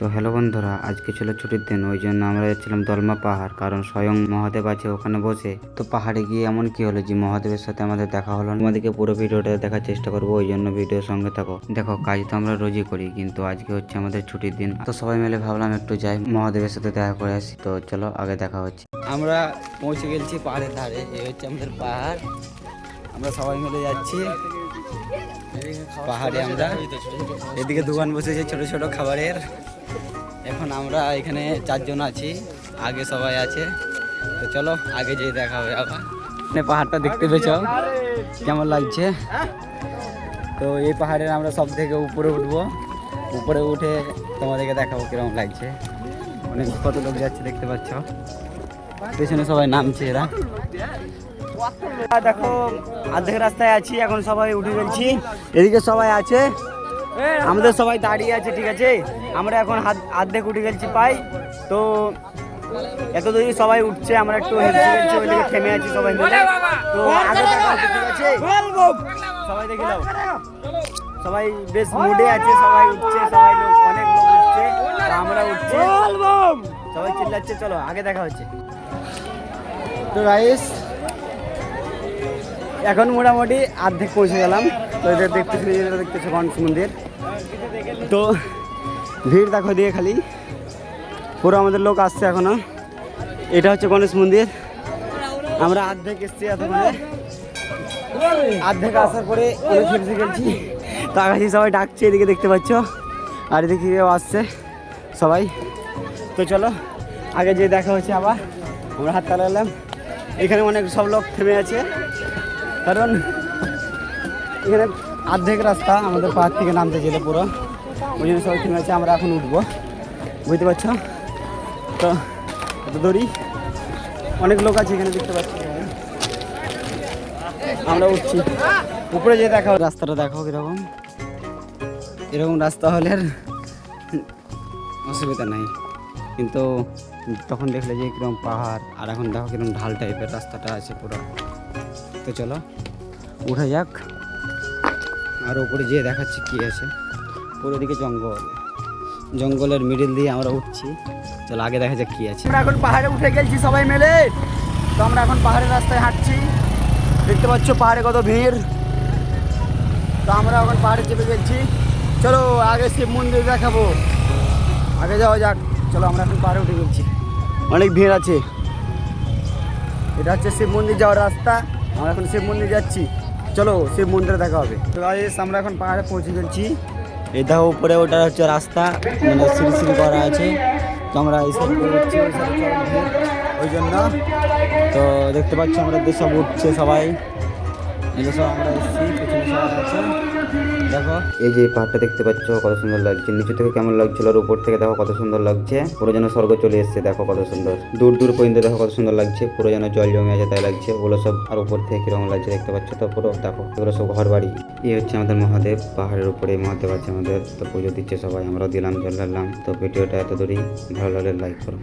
তো হ্যালো বন্ধুরা, আজকে ছিল ছুটির দিন, ওই জন্য আমরা যাচ্ছিলাম দলমা পাহাড়, কারণ স্বয়ং মহাদেব আছে ওখানে বসে। তো পাহাড়ে গিয়ে এমন কি হলো যে মহাদেবের সাথে আমাদের দেখা হলো। আমাদেরকে পুরো ভিডিওটা দেখার চেষ্টা করবো, ওই জন্য ভিডিওর সঙ্গে থাকো। দেখো, কাজ তো আমরা রোজই করি, কিন্তু আজকে হচ্ছে আমাদের ছুটির দিন। তো সবাই মিলে ভাবলাম একটু যাই মহাদেবের সাথে দেখা করে আসি। তো চলো, আগে দেখা হচ্ছে। আমরা পৌঁছে গেছি পাহাড়ের ধারে, এই হচ্ছে আমাদের পাহাড়। আমরা সবাই মিলে যাচ্ছি পাহাড়ে। আমরা এদিকে দোকান বসেছে ছোট ছোট খাবারের। এখন আমরা এখানে 4 জন আছি, আগে সবাই আছে। তো চলো আগে যেয়ে দেখা হবে আবার। পাহাড়টা দেখতে পেয়েছ কেমন লাগছে? তো এই পাহাড়ের আমরা সব থেকে উপরে উঠবো, উপরে উঠে তোমাদেরকে দেখাবো কিরকম লাগছে। অনেক কত লোক যাচ্ছে দেখতে পাচ্ছ, পেছনে সবাই নামছে এরা। দেখো অর্ধেক রাস্তায় আছি, এখন সবাই উঠে গেছি। এদিকে সবাই আছে, আমাদের সবাই দাঁড়িয়ে আছে, ঠিক আছে। আমরা এখন অর্ধেক উঠে গেছি পাই। তো এত দূরে সবাই উঠছে, আমরা একটু হেঁটে গেছি, ওই দিকে থেমে আছি সবাই মিলে। তো আগে দেখা হচ্ছে, ঠিক আছে। সবাই দেখে নাও, সবাই বেশ মুডে আছে, সবাই উঠছে, সবাই লোক, অনেক লোক উঠছে, আমরা উঠছে, সবাই চিল্লাচ্ছে। চলো আগে দেখা হচ্ছে। তো গাইস, এখন মোটামুটি অর্ধেক পৌঁছে গেলাম। তো এদের দেখতেছি গণেশ মন্দির। তো ভিড় দেখো দিয়ে খালি, পুরো আমাদের লোক আসছে এখনো। এটা হচ্ছে গণেশ মন্দির। আমরা অর্ধেক এসছি, এতক্ষণে অর্ধেক আসার পরে খেলছি। তো আগাছি সবাই ডাকছে, এদিকে দেখতে পাচ্ছ, আর এদিকে আসছে সবাই। তো চলো আগে যে দেখা হচ্ছে আবার। আমরা হাত তালালাম, এখানে অনেক সব লোক থেমে আছে, কারণ এখানে অর্ধেক রাস্তা আমাদের পাহাড় থেকে নামতে গেলে পুরো, ওই জন্য সবাই থেমে আছে। আমরা এখন উঠবো, বুঝতে পারছো তো। এত দড়ি অনেক লোক আছে এখানে, দেখতে পাচ্ছি। আমরা উঠছি উপরে, যে দেখা রাস্তাটা দেখো কিরকম। এরকম রাস্তা হলে আর অসুবিধা নাই, কিন্তু তখন দেখলে যে কিরকম পাহাড়, আর এখন দেখো কিরকম ঢাল টাইপের রাস্তাটা আছে পুরো। তো চলো উঠে যাক, আর উপরে যেয়ে দেখাচ্ছি কি আছে। পুরো দিকে জঙ্গল, জঙ্গলের মিডিল দিয়ে আমরা উঠছি। চলো আগে দেখা যাক কি আছে। আমরা এখন পাহাড়ে উঠে গেছি সবাই মিলে। তো আমরা এখন পাহাড়ের রাস্তায় হাঁটছি, দেখতে পাচ্ছ পাহাড়ে কত ভিড়। তো আমরা এখন পাহাড়ে চেপে গেছি। চলো আগে শিব মন্দির দেখাবো, আগে যাওয়া যাক। চলো আমরা এখন পাহাড়ে উঠে গেছি, অনেক ভিড় আছে। এটা হচ্ছে শিব মন্দির যাওয়ার রাস্তা, আমরা এখন শিব মন্দির যাচ্ছি। চলো শিব মন্দিরে দেখা হবে। তো গাইস, আমরা এখন পাহাড়ে পৌঁছে গেছি। এই দেখো উপরে ওটা হচ্ছে রাস্তা, মানে সিঁড়ি সিঁড়ি করা আছে। তো আমরা এই সাইড করে উঠছি, ওই সাইড ওই জন্য। তো দেখতে পাচ্ছি আমরা সব উঠছে সবাই, এগুলো সব আমরা এসেছি, পেছনে সবাই আছে। দেখো এই যে পাহাড়টা দেখতে পাচ্ছ কত সুন্দর লাগছে, নিচু থেকে কেমন লাগছিল, আর উপর থেকে দেখো কত সুন্দর লাগছে। পুরো যেন স্বর্গ চলে এসছে, দেখো কত সুন্দর। দূর দূর পর্যন্ত দেখো কত সুন্দর লাগছে, পুরো যেন জল জমে আছে তাই লাগছে ওগুলো সব। আর উপর থেকে কিরকম লাগছে দেখতে পাচ্ছ তো, পুরো দেখো এগুলো সব ঘর বাড়ি। এই হচ্ছে আমাদের মহাদেব, পাহাড়ের উপরে মহাদেব আছে আমাদের। তো পুজো দিচ্ছে সবাই, আমরাও দিলাম, জল ঢাললাম। তো ভিডিওটা এত দূরই, ভালো লাগলে লাইক করো।